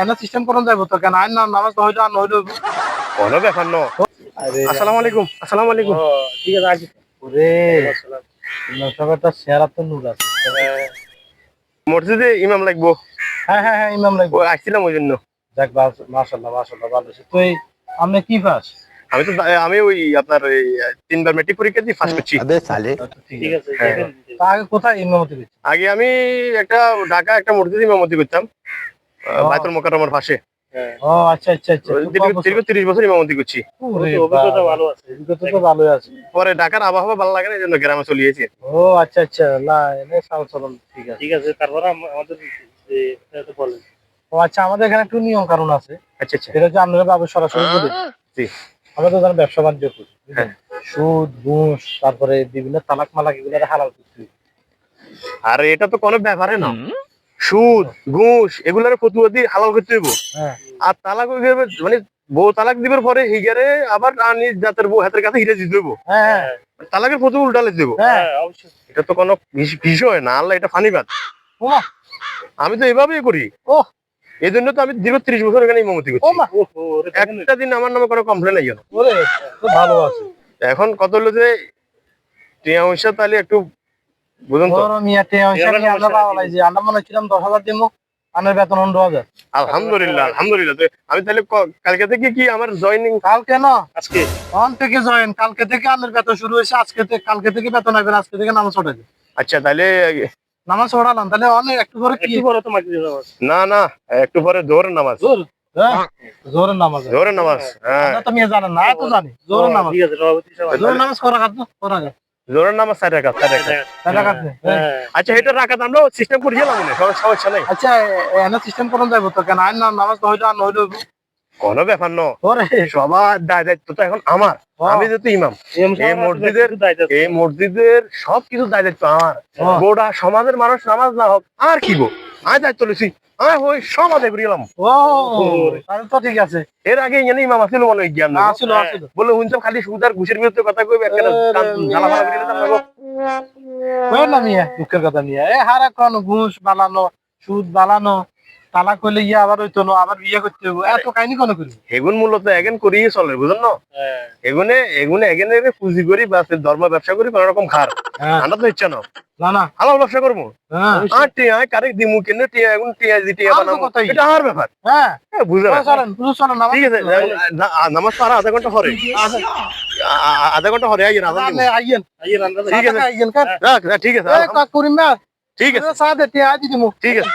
এনা system করন যাইবো তো কেন আইন না নামাজ হইলো আর নইলো কোনো ব্যাপার ন। আরে আসসালামু আলাইকুম, আসসালামু আলাইকুম। ঠিক আছে আগে ওরে নশাটা শেয়ার তো নূর আছে মসজিদে ইমাম লাগবো। হ্যাঁ হ্যাঁ হ্যাঁ ইমাম লাগবে আসছিলাম ওই জন্য। যাক মাশাআল্লাহ মাশাআল্লাহ ভালো আছে তুই আপনি কি পাস আমি ওই আপনার ওই 3 বার মেট্রিক পরীক্ষা দিয়ে ফার্স্ট করছি। ঠিক আছে তা আগে কোথায় ইমামতি করছিস আগে আমি একটা ঢাকা একটা মসজিদে ইমামতি করতাম, বাইতুল মোকাররমের পাশে। ও আচ্ছা আচ্ছা আচ্ছা দীর্ঘ 30 বছর ইমামতি করছি। অভিজ্ঞতা ভালো আছে অভিজ্ঞতা তো ভালোই আছে পরে ঢাকার আবহাওয়া ভালো লাগে না, এই জন্য গ্রামে চলে এসেছি। ও আচ্ছা আচ্ছা না এনে চাল চলন ঠিক আছে তারপর আমাদের যে বলেন ও আচ্ছা আমাদের এখানে একটু নিয়ম কানুন আছে। আচ্ছা আচ্ছা। এটা হচ্ছে আপনারা বাবু সরাসরি বলি জি আমরা তো জানেন ব্যবসা বাণিজ্য করি সুদ ঘুষ তারপরে বিভিন্ন তালাক মালাক এগুলো হালাল করছি। আর এটা তো কোনো ব্যাপারে না, সুদ ঘুষ এগুলার ফতুয়া দিয়ে হালাল করতে হইব। হ্যাঁ আর তালাক মানে বউ তালাক দিবার পরে হিগারে আবার নিজ জাতের বউ হাতের কাছে হিরে দিতে হইব। হ্যাঁ তালাকের ফতুয়া উল্টালে দেব। হ্যাঁ অবশ্যই এটা তো কোনো বিষয় না, আল্লাহ এটা ফানিবাদ। ওমা আমি তো এভাবেই করি। ও এই জন্য তো আমি দীর্ঘ 30 বছর এখানে ইমামতি করছি। ওমা একটা দিন আমার নামে কোনো কমপ্লেন নাই। ওরে তো ভালো আছে এখন কত হলো যে টিয়া পয়সা তাহলে একটু বুঝুন তো। বড় মিয়াতে আমি আমরা বাবালাই যে আমরা মনে ছিলাম 10,000 দিমু আনের বেতন 15,000 আলহামদুলিল্লাহ আলহামদুলিল্লাহ। তো আমি তাহলে কালকে থেকে কি আমার জয়েনিং? কাল কেন আজকে কোন থেকে জয়েন কালকে থেকে আনের বেতন শুরু হয়েছে আজকে থেকে কালকে থেকে বেতন আসবে আজকে থেকে নামাজ পড়াবে আচ্ছা তাহলে নামাজ পড়ালাম তাহলে অনেক একটু পরে কি পরে তো মাগরিব নামাজ না না একটু পরে জোহরের নামাজ। জোরের নামাজ জোহরের নামাজ হ্যাঁ তো আমি জানেন না তো জানি জোরের নামাজ ঠিক আছে জোরের নামাজ করা কাজ করা যায় জোহরের নামাজ 4 রাকাত 4 রাকাত। আচ্ছা এটা রাকাত আমরা সিস্টেম করে দিলাম না, সমস্যা নাই। আচ্ছা এনা সিস্টেম করন যাইবো তো কেন আইন না নামাজ হইলো আর নইলো কোনো ব্যাপার ন। ওরে সবার দায়িত্ব তো এখন আমার। আমি যেহেতু ইমাম এই মসজিদের সবকিছু দায়িত্ব আমার। গোটা সমাজের মানুষ নামাজ না হোক আর কি গো আমি দায়িত্ব লইছি, আমি ওই সমাজে গেলাম। ও তাহলে তো ঠিক আছে। এর আগে এখানে ইমাম আসছিল মনে হয় জ্ঞান আসিল বলে শুনতাম খালি সুদ আর ঘুষের বিরুদ্ধে কথা কইবে একটা ঝালাফালা করে দিতাম না গো। কই না মিয়া দুঃখের কথা নিয়ে এ হারা কোন ঘুষ বালানো সুদ বালানো তালাক কইলে ইয়া আবার হইতো না আবার বিয়ে করতে হবে এত কাহিনী কোন করি এগুন মূলত এগেন করিয়ে চলে বুঝুন না। এগুনে এগেন পুঁজি করি বা ধর্ম ব্যবসা করি কোন রকম খার আমরা তো ইচ্ছা না না না হালাল ব্যবসা করবো। আর টিয়া কারে দিমু কেনে টিয়া এখন টিয়া দি টিয়া বানাবো এটা আমার ব্যাপার। হ্যাঁ বুঝলেন চলেন চলেন ঠিক আছে নামাজ তো আর আধা ঘন্টা পরে আধা ঘন্টা পরে আইয়েন আইয়েন ঠিক আছে আইয়েন রাখ ঠিক আছে করিম না ঠিক আছে সাথে টিয়া দি দিমু ঠিক আছে।